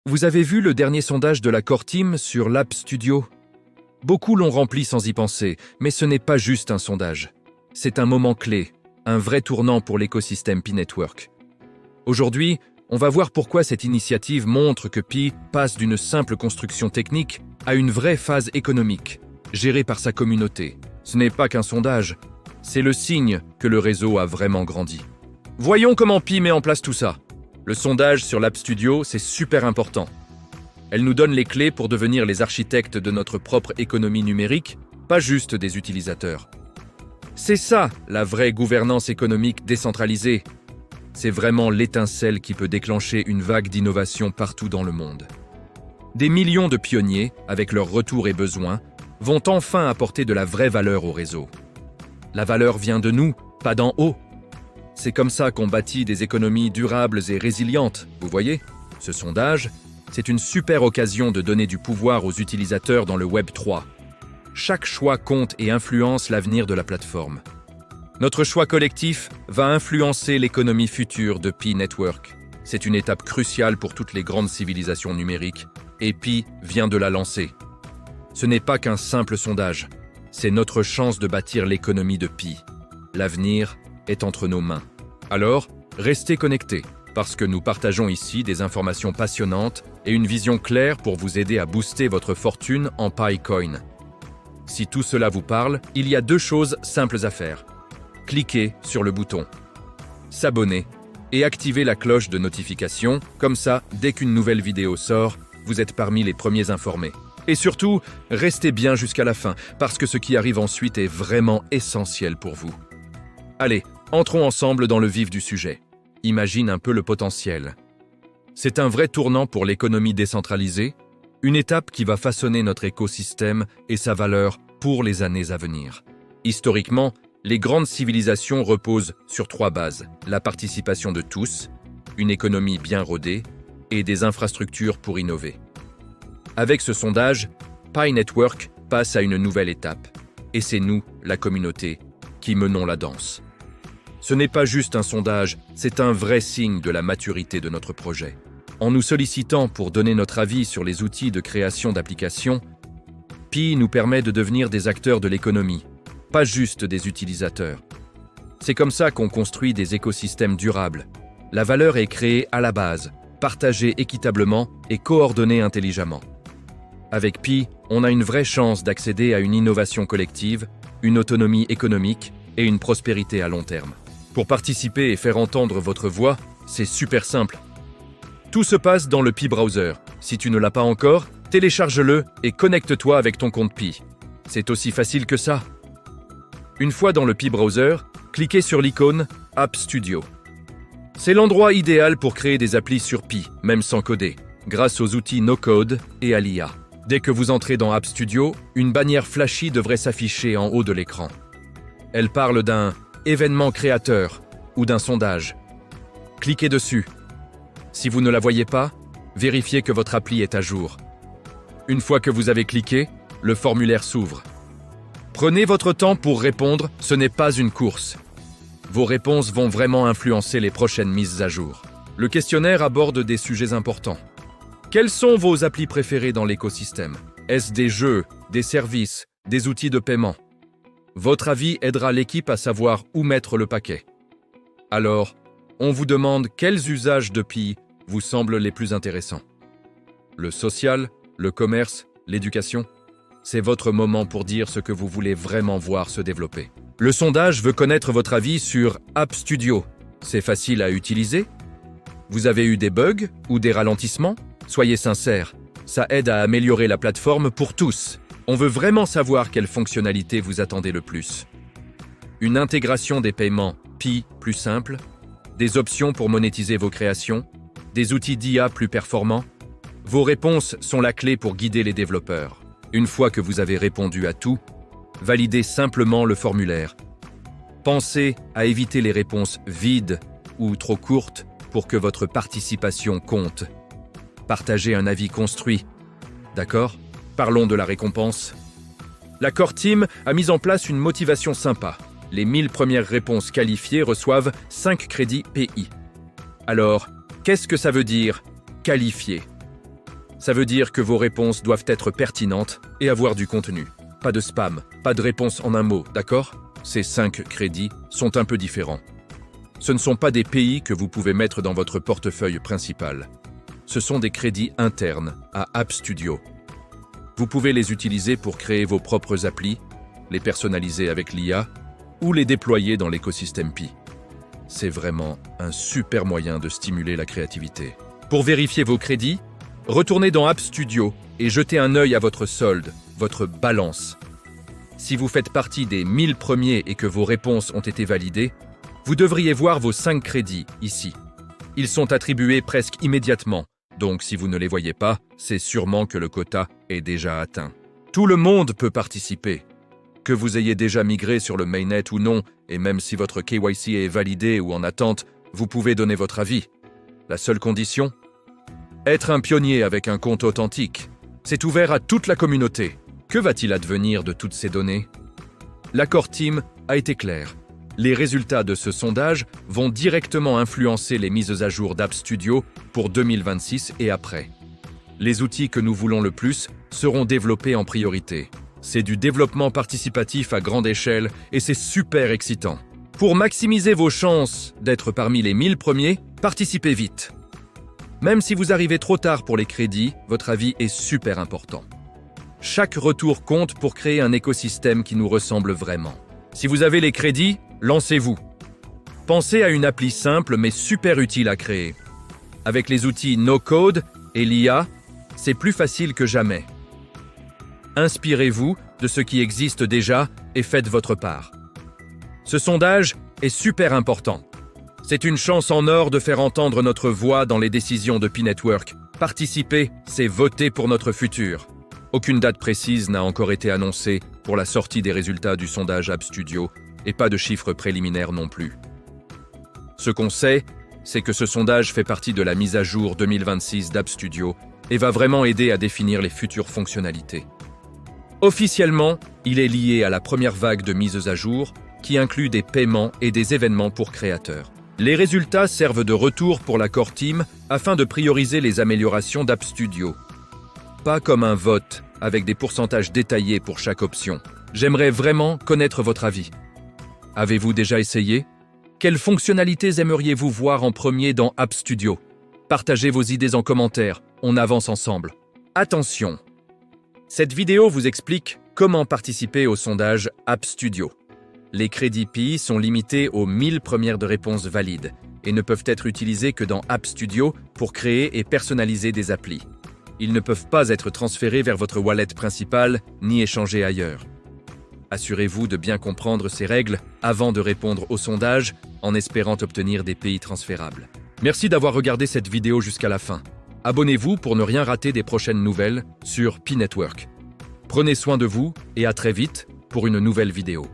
Vous avez vu le dernier sondage de la Core Team sur l'App Studio? Beaucoup l'ont rempli sans y penser, mais ce n'est pas juste un sondage. C'est un moment clé, un vrai tournant pour l'écosystème Pi Network. Aujourd'hui, on va voir pourquoi cette initiative montre que Pi passe d'une simple construction technique à une vraie phase économique, gérée par sa communauté. Ce n'est pas qu'un sondage, c'est le signe que le réseau a vraiment grandi. Voyons comment Pi met en place tout ça. Le sondage sur l'App Studio, c'est super important. Elle nous donne les clés pour devenir les architectes de notre propre économie numérique, pas juste des utilisateurs. C'est ça, la vraie gouvernance économique décentralisée. C'est vraiment l'étincelle qui peut déclencher une vague d'innovation partout dans le monde. Des millions de pionniers, avec leurs retours et besoins, vont enfin apporter de la vraie valeur au réseau. La valeur vient de nous, pas d'en haut. C'est comme ça qu'on bâtit des économies durables et résilientes, vous voyez? Ce sondage, c'est une super occasion de donner du pouvoir aux utilisateurs dans le Web 3. Chaque choix compte et influence l'avenir de la plateforme. Notre choix collectif va influencer l'économie future de Pi Network. C'est une étape cruciale pour toutes les grandes civilisations numériques, et Pi vient de la lancer. Ce n'est pas qu'un simple sondage, c'est notre chance de bâtir l'économie de Pi. L'avenir est entre nos mains. Alors, restez connectés, parce que nous partageons ici des informations passionnantes et une vision claire pour vous aider à booster votre fortune en PiCoin. Si tout cela vous parle, il y a deux choses simples à faire. Cliquez sur le bouton « S'abonner » et activez la cloche de notification, comme ça, dès qu'une nouvelle vidéo sort, vous êtes parmi les premiers informés. Et surtout, restez bien jusqu'à la fin, parce que ce qui arrive ensuite est vraiment essentiel pour vous. Allez, entrons ensemble dans le vif du sujet. Imagine un peu le potentiel. C'est un vrai tournant pour l'économie décentralisée, une étape qui va façonner notre écosystème et sa valeur pour les années à venir. Historiquement, les grandes civilisations reposent sur trois bases: la participation de tous, une économie bien rodée et des infrastructures pour innover. Avec ce sondage, Pi Network passe à une nouvelle étape, et c'est nous, la communauté, qui menons la danse. Ce n'est pas juste un sondage, c'est un vrai signe de la maturité de notre projet. En nous sollicitant pour donner notre avis sur les outils de création d'applications, Pi nous permet de devenir des acteurs de l'économie, pas juste des utilisateurs. C'est comme ça qu'on construit des écosystèmes durables. La valeur est créée à la base, partagée équitablement et coordonnée intelligemment. Avec Pi, on a une vraie chance d'accéder à une innovation collective, une autonomie économique et une prospérité à long terme. Pour participer et faire entendre votre voix, c'est super simple. Tout se passe dans le Pi Browser. Si tu ne l'as pas encore, télécharge-le et connecte-toi avec ton compte Pi. C'est aussi facile que ça. Une fois dans le Pi Browser, cliquez sur l'icône App Studio. C'est l'endroit idéal pour créer des applis sur Pi, même sans coder, grâce aux outils no-code et à l'IA. Dès que vous entrez dans App Studio, une bannière flashy devrait s'afficher en haut de l'écran. Elle parle d'un événement créateur ou d'un sondage. Cliquez dessus. Si vous ne la voyez pas, vérifiez que votre appli est à jour. Une fois que vous avez cliqué, le formulaire s'ouvre. Prenez votre temps pour répondre, ce n'est pas une course. Vos réponses vont vraiment influencer les prochaines mises à jour. Le questionnaire aborde des sujets importants. Quels sont vos applis préférés dans l'écosystème? Est-ce des jeux, des services, des outils de paiement? Votre avis aidera l'équipe à savoir où mettre le paquet. Alors, on vous demande quels usages de Pi vous semblent les plus intéressants. Le social, le commerce, l'éducation? C'est votre moment pour dire ce que vous voulez vraiment voir se développer. Le sondage veut connaître votre avis sur App Studio. C'est facile à utiliser? Vous avez eu des bugs ou des ralentissements? Soyez sincères, ça aide à améliorer la plateforme pour tous. On veut vraiment savoir quelles fonctionnalités vous attendez le plus. Une intégration des paiements Pi plus simple, des options pour monétiser vos créations, des outils d'IA plus performants. Vos réponses sont la clé pour guider les développeurs. Une fois que vous avez répondu à tout, validez simplement le formulaire. Pensez à éviter les réponses vides ou trop courtes pour que votre participation compte. Partagez un avis construit. D'accord? Parlons de la récompense. La Core Team a mis en place une motivation sympa. Les 1000 premières réponses qualifiées reçoivent 5 crédits PI. Alors, qu'est-ce que ça veut dire, qualifié? Ça veut dire que vos réponses doivent être pertinentes et avoir du contenu. Pas de spam, pas de réponse en un mot, d'accord? Ces 5 crédits sont un peu différents. Ce ne sont pas des pays que vous pouvez mettre dans votre portefeuille principal. Ce sont des crédits internes à App Studio. Vous pouvez les utiliser pour créer vos propres applis, les personnaliser avec l'IA ou les déployer dans l'écosystème Pi. C'est vraiment un super moyen de stimuler la créativité. Pour vérifier vos crédits, retournez dans App Studio et jetez un œil à votre solde, votre balance. Si vous faites partie des 1000 premiers et que vos réponses ont été validées, vous devriez voir vos 5 crédits ici. Ils sont attribués presque immédiatement, donc si vous ne les voyez pas, c'est sûrement que le quota est déjà atteint. Tout le monde peut participer. Que vous ayez déjà migré sur le mainnet ou non, et même si votre KYC est validé ou en attente, vous pouvez donner votre avis. La seule condition ? Être un pionnier avec un compte authentique. C'est ouvert à toute la communauté. Que va-t-il advenir de toutes ces données ? L'accord Team a été clair. Les résultats de ce sondage vont directement influencer les mises à jour d'App Studio pour 2026 et après. Les outils que nous voulons le plus seront développés en priorité. C'est du développement participatif à grande échelle et c'est super excitant. Pour maximiser vos chances d'être parmi les 1000 premiers, participez vite. Même si vous arrivez trop tard pour les crédits, votre avis est super important. Chaque retour compte pour créer un écosystème qui nous ressemble vraiment. Si vous avez les crédits, lancez-vous. Pensez à une appli simple mais super utile à créer. Avec les outils no-code et l'IA, c'est plus facile que jamais. Inspirez-vous de ce qui existe déjà et faites votre part. Ce sondage est super important. C'est une chance en or de faire entendre notre voix dans les décisions de Pi Network. Participer, c'est voter pour notre futur. Aucune date précise n'a encore été annoncée pour la sortie des résultats du sondage App Studio et pas de chiffres préliminaires non plus. Ce qu'on sait, c'est que ce sondage fait partie de la mise à jour 2026 d'App Studio et va vraiment aider à définir les futures fonctionnalités. Officiellement, il est lié à la première vague de mises à jour qui inclut des paiements et des événements pour créateurs. Les résultats servent de retour pour l'accord Team afin de prioriser les améliorations d'App Studio. Pas comme un vote, avec des pourcentages détaillés pour chaque option. J'aimerais vraiment connaître votre avis. Avez-vous déjà essayé ? Quelles fonctionnalités aimeriez-vous voir en premier dans App Studio ? Partagez vos idées en commentaire, on avance ensemble. Attention ! Cette vidéo vous explique comment participer au sondage App Studio. Les crédits Pi sont limités aux 1000 premières de réponses valides et ne peuvent être utilisés que dans App Studio pour créer et personnaliser des applis. Ils ne peuvent pas être transférés vers votre wallet principale ni échangés ailleurs. Assurez-vous de bien comprendre ces règles avant de répondre au sondage en espérant obtenir des pays transférables. Merci d'avoir regardé cette vidéo jusqu'à la fin. Abonnez-vous pour ne rien rater des prochaines nouvelles sur Pi Network. Prenez soin de vous et à très vite pour une nouvelle vidéo.